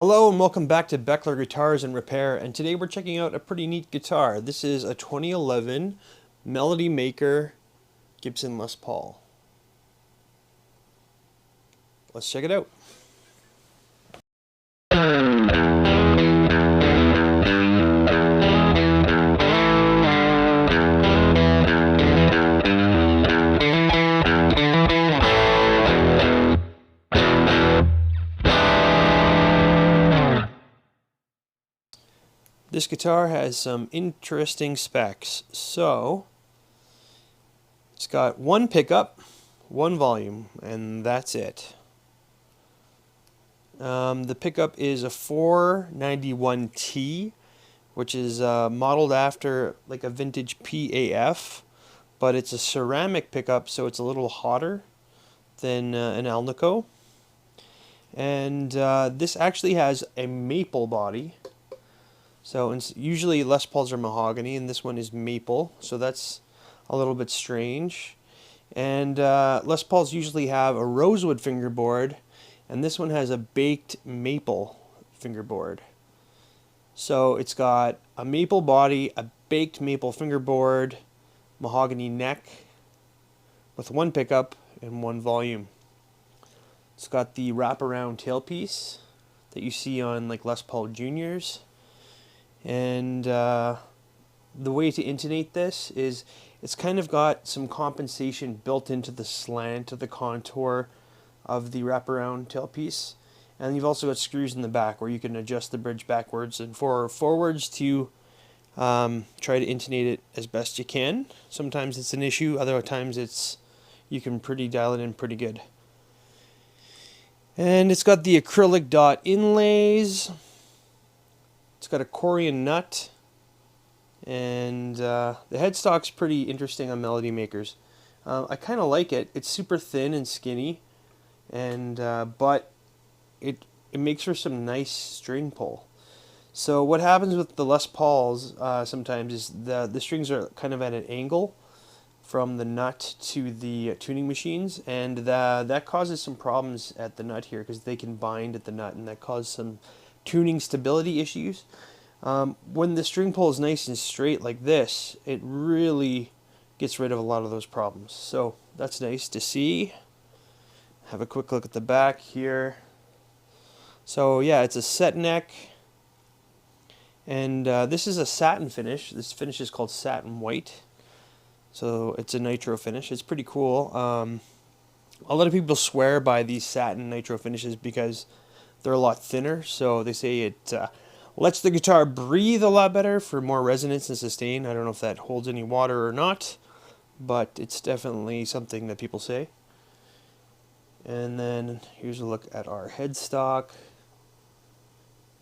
Hello and welcome back to Beckler Guitars and Repair, and today we're checking out a pretty neat guitar. This is a 2011 Melody Maker Gibson Les Paul. Let's check it out. This guitar has some interesting specs. So, it's got one pickup, one volume, and that's it. The pickup is a 491T, which is modeled after like a vintage PAF, but it's a ceramic pickup, so it's a little hotter than an Alnico. And this actually has a maple body. So usually Les Pauls are mahogany, and this one is maple, so that's a little bit strange. And Les Pauls usually have a rosewood fingerboard, and this one has a baked maple fingerboard. So it's got a maple body, a baked maple fingerboard, mahogany neck, with one pickup and one volume. It's got the wraparound tailpiece that you see on like Les Paul Juniors. And the way to intonate this is it's kind of got some compensation built into the slant of the contour of the wraparound tailpiece. And you've also got screws in the back where you can adjust the bridge backwards and forwards to try to intonate it as best you can. Sometimes it's an issue, other times you can dial it in pretty good. And it's got the acrylic dot inlays. It's got a Corian nut, and the headstock's pretty interesting on Melody Makers. I kind of like it. It's super thin and skinny, and but it makes for some nice string pull. So what happens with the Les Pauls sometimes is the strings are kind of at an angle from the nut to the tuning machines, and that causes some problems at the nut here because they can bind at the nut, and that causes some tuning stability issues. When the string pull is nice and straight like this, it really gets rid of a lot of those problems. So that's nice to see. Have a quick look at the back here. So yeah, it's a set neck, and this is a satin finish. This finish is called satin white. So it's a nitro finish. It's pretty cool. A lot of people swear by these satin nitro finishes because they're a lot thinner, so they say it lets the guitar breathe a lot better for more resonance and sustain. I don't know if that holds any water or not, but it's definitely something that people say. And then here's a look at our headstock.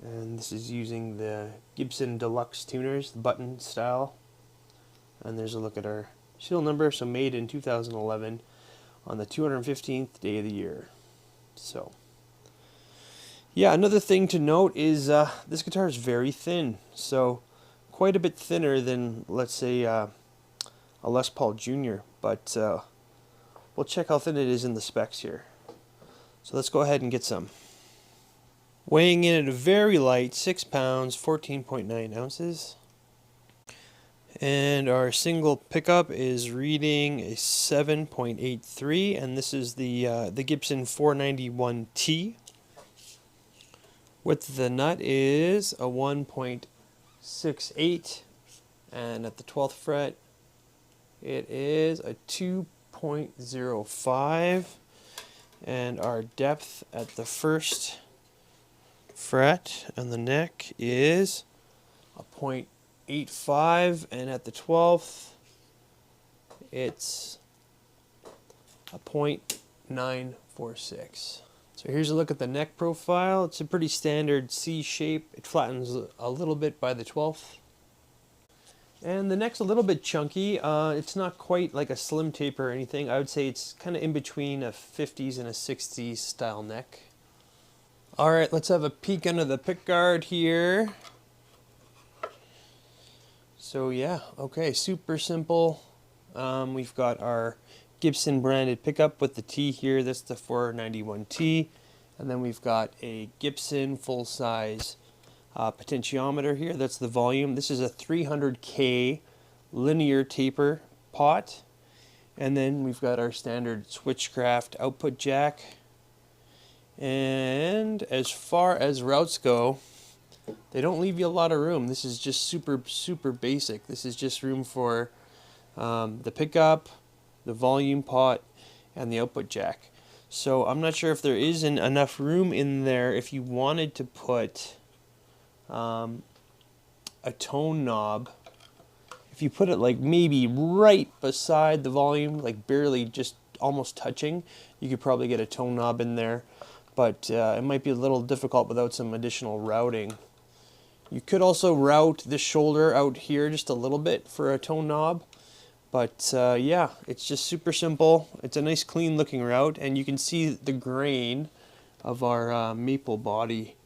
And this is using the Gibson Deluxe tuners, the button style. And there's a look at our serial number, so made in 2011 on the 215th day of the year. So yeah, another thing to note is this guitar is very thin, so quite a bit thinner than, let's say, a Les Paul Junior, but we'll check how thin it is in the specs here. So let's go ahead and get some. Weighing in at a very light 6 pounds, 14.9 ounces. And our single pickup is reading a 7.83, and this is the Gibson 491T. Width of the nut is a 1.68, and at the 12th fret it is a 2.05, and our depth at the first fret and the neck is a 0.85, and at the 12th it's a 0.946. So here's a look at the neck profile. It's a pretty standard C shape. It flattens a little bit by the 12th. And the neck's a little bit chunky. It's not quite like a slim taper or anything. I would say it's kind of in between a 50s and a 60s style neck. Alright, let's have a peek under the pickguard here. So yeah, okay, super simple. We've got our Gibson branded pickup with the T here. That's the 491T. And then we've got a Gibson full-size potentiometer here. That's the volume. This is a 300K linear taper pot. And then we've got our standard switchcraft output jack. And as far as routes go, they don't leave you a lot of room. This is just super basic. This is just room for the pickup, the volume pot, and the output jack. So I'm not sure if there isn't enough room in there if you wanted to put a tone knob. If you put it like maybe right beside the volume, like barely just almost touching, you could probably get a tone knob in there. But it might be a little difficult without some additional routing. You could also route the shoulder out here just a little bit for a tone knob. But yeah, it's just super simple. It's a nice clean looking route, and you can see the grain of our maple body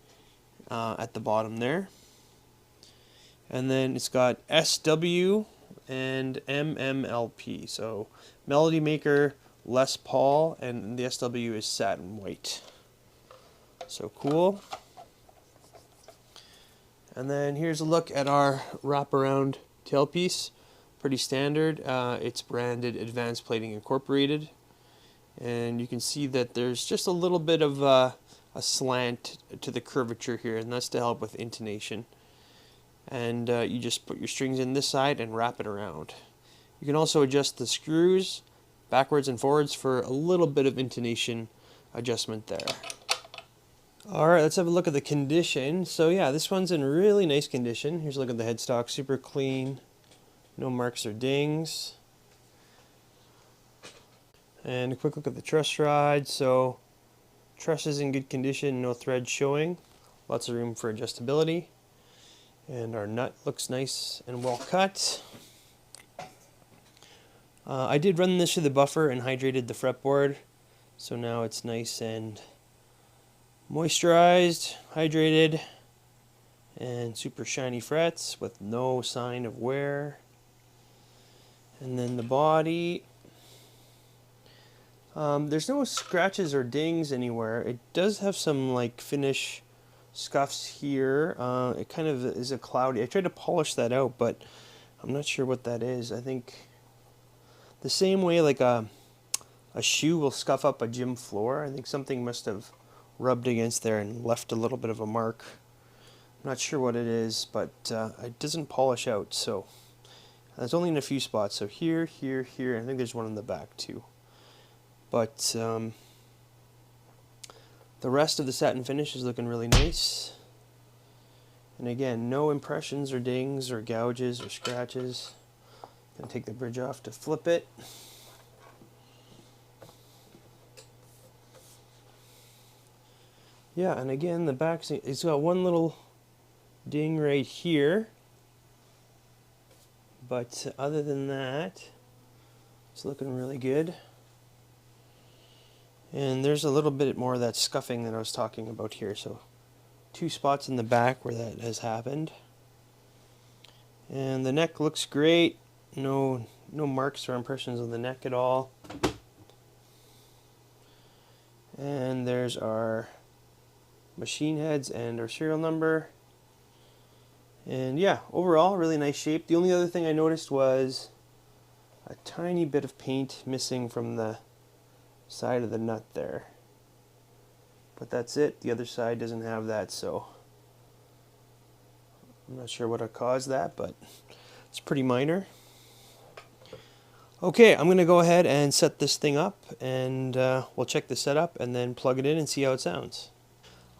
at the bottom there. And then it's got SW and MMLP. So Melody Maker, Les Paul, and the SW is satin white. So cool. And then here's a look at our wraparound tailpiece. Pretty standard. It's branded Advanced Plating Incorporated. And you can see that there's just a little bit of a slant to the curvature here, and that's to help with intonation. And you just put your strings in this side and wrap it around. You can also adjust the screws backwards and forwards for a little bit of intonation adjustment there. Alright, let's have a look at the condition. So yeah, this one's in really nice condition. Here's a look at the headstock, super clean, no marks or dings. And a quick look at the truss rod. So truss is in good condition, no thread showing, lots of room for adjustability. And our nut looks nice and well cut. I did run this through the buffer and hydrated the fretboard, so now it's nice and moisturized, hydrated, and super shiny frets with no sign of wear. And then the body, there's no scratches or dings anywhere. It does have some like finish scuffs here. It kind of is a cloudy. I tried to polish that out, but I'm not sure what that is. I think the same way like a shoe will scuff up a gym floor, I think something must have rubbed against there and left a little bit of a mark. I'm not sure what it is, but it doesn't polish out, so it's only in a few spots. So here, here, here, I think there's one in the back too. But the rest of the satin finish is looking really nice. And again, no impressions or dings or gouges or scratches. Gonna take the bridge off to flip it. Yeah, and again, the back, it's got one little ding right here. But other than that, it's looking really good. And there's a little bit more of that scuffing that I was talking about here. So 2 spots in the back where that has happened. And the neck looks great. No marks or impressions on the neck at all. And there's our machine heads and our serial number. And yeah, overall really nice shape. The only other thing I noticed was a tiny bit of paint missing from the side of the nut there, but that's it. The other side doesn't have that, so I'm not sure what caused that, but it's pretty minor. Okay, I'm gonna go ahead and set this thing up, and we'll check the setup and then plug it in and see how it sounds.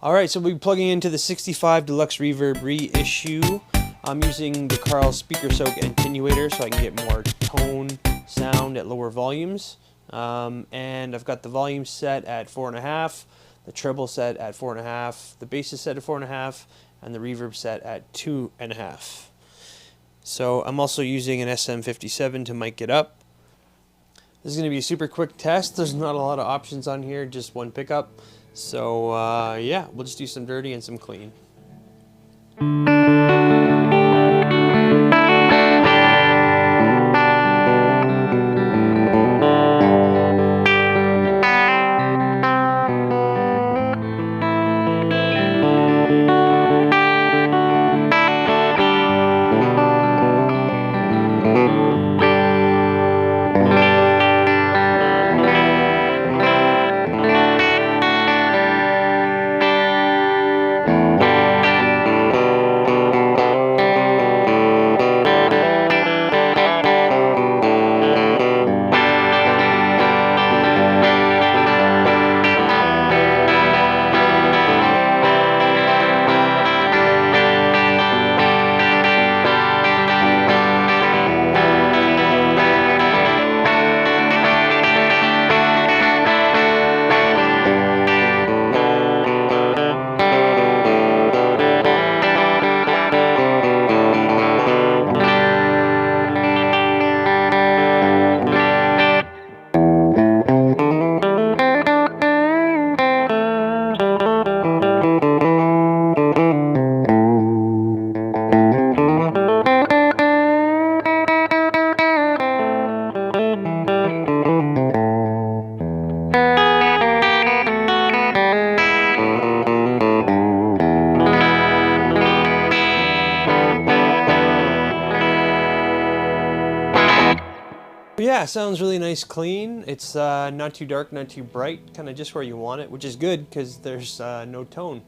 Alright, so we'll be plugging into the 65 Deluxe Reverb reissue. I'm using the Carl Speaker Soak Attenuator so I can get more tone sound at lower volumes. And I've got the volume set at 4.5, the treble set at 4.5, the bass is set at 4.5, and the reverb set at 2.5. So I'm also using an SM57 to mic it up. This is going to be a super quick test. There's not a lot of options on here, just one pickup. So yeah, we'll just do some dirty and some clean. Yeah, it sounds really nice, clean. It's not too dark, not too bright, kind of just where you want it, which is good because there's no tone.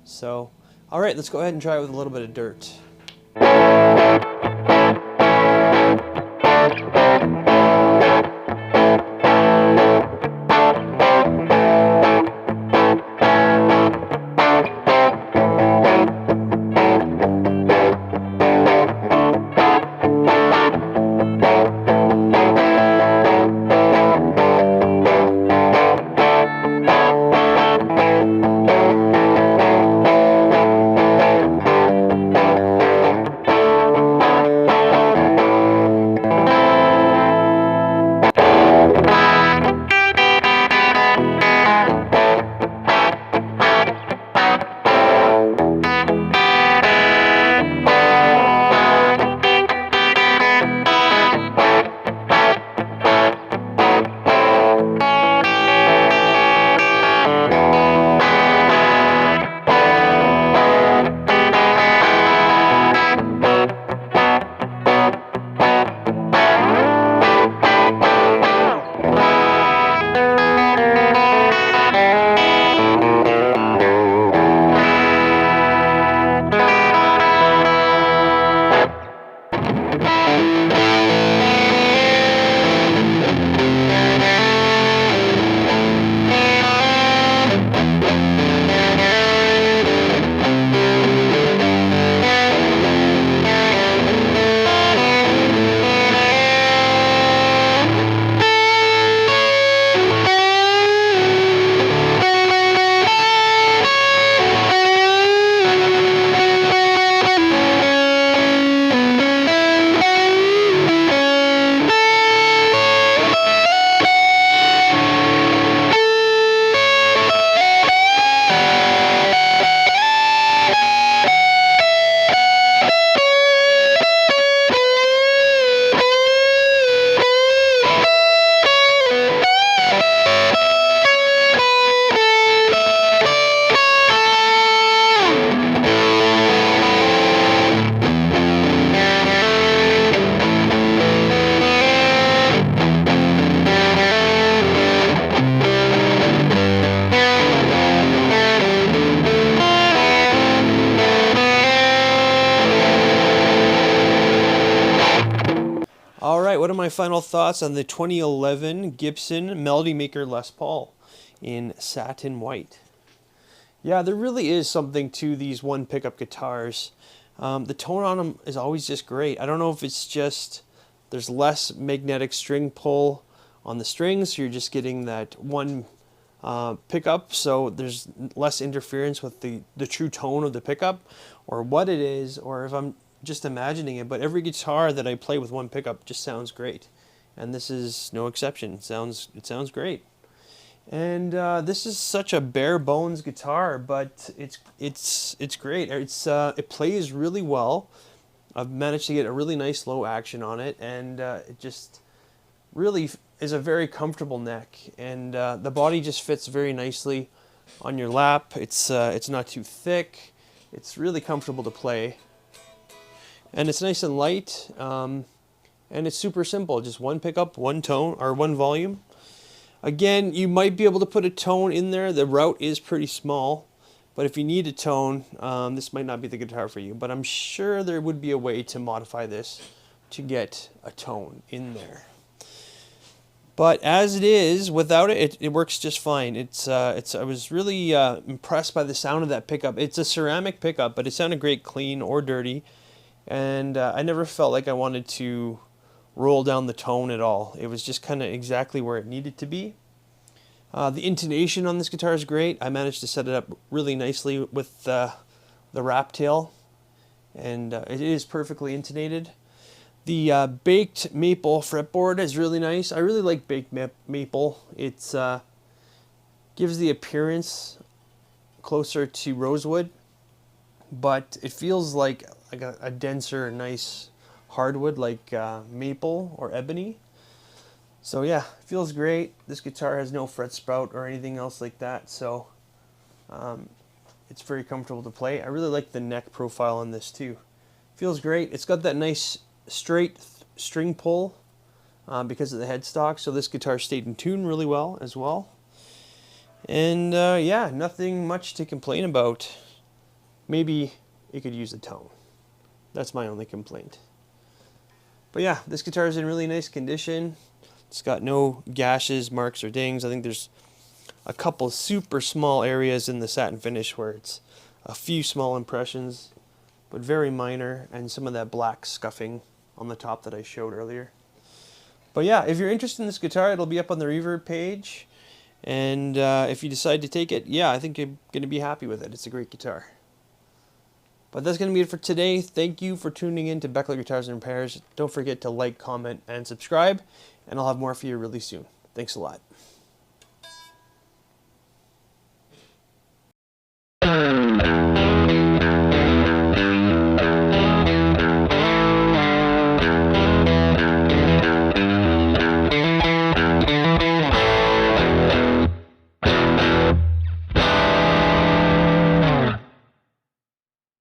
So, all right, let's go ahead and try it with a little bit of dirt. All right, what are my final thoughts on the 2011 Gibson Melody Maker Les Paul in satin white? Yeah, there really is something to these one pickup guitars. The tone on them is always just great. I don't know if it's just there's less magnetic string pull on the strings, so you're just getting that one pickup, so there's less interference with the true tone of the pickup, or what it is, or if I'm just imagining it. But every guitar that I play with one pickup just sounds great, and this is no exception. It sounds great. And this is such a bare bones guitar, but it's great. It plays really well. I've managed to get a really nice low action on it, and it just really is a very comfortable neck, and the body just fits very nicely on your lap. It's not too thick. It's really comfortable to play, and it's nice and light, and it's super simple. Just one pickup, one tone, or one volume. Again, you might be able to put a tone in there. The route is pretty small, but if you need a tone, this might not be the guitar for you, but I'm sure there would be a way to modify this to get a tone in there. But as it is, without it, it works just fine. I was really impressed by the sound of that pickup. It's a ceramic pickup, but it sounded great, clean or dirty, and I never felt like I wanted to roll down the tone at all. It was just kind of exactly where it needed to be. The intonation on this guitar is great. I managed to set it up really nicely with the wrap tail, and it is perfectly intonated. The baked maple fretboard is really nice. I really like baked maple. It gives the appearance closer to rosewood, but it feels like a denser, nice hardwood like maple or ebony. So yeah, it feels great. This guitar has no fret sprout or anything else like that, so it's very comfortable to play. I really like the neck profile on this too. Feels great. It's got that nice straight string pull because of the headstock. So this guitar stayed in tune really well as well. And yeah, nothing much to complain about. Maybe it could use a tone. That's my only complaint. But yeah, this guitar is in really nice condition. It's got no gashes, marks, or dings. I think there's a couple super small areas in the satin finish where it's a few small impressions, but very minor, and some of that black scuffing on the top that I showed earlier. But yeah, if you're interested in this guitar, it'll be up on the Reverb page. And if you decide to take it, yeah, I think you're going to be happy with it. It's a great guitar. But that's going to be it for today. Thank you for tuning in to Beckler Guitars and Repairs. Don't forget to like, comment, and subscribe. And I'll have more for you really soon. Thanks a lot.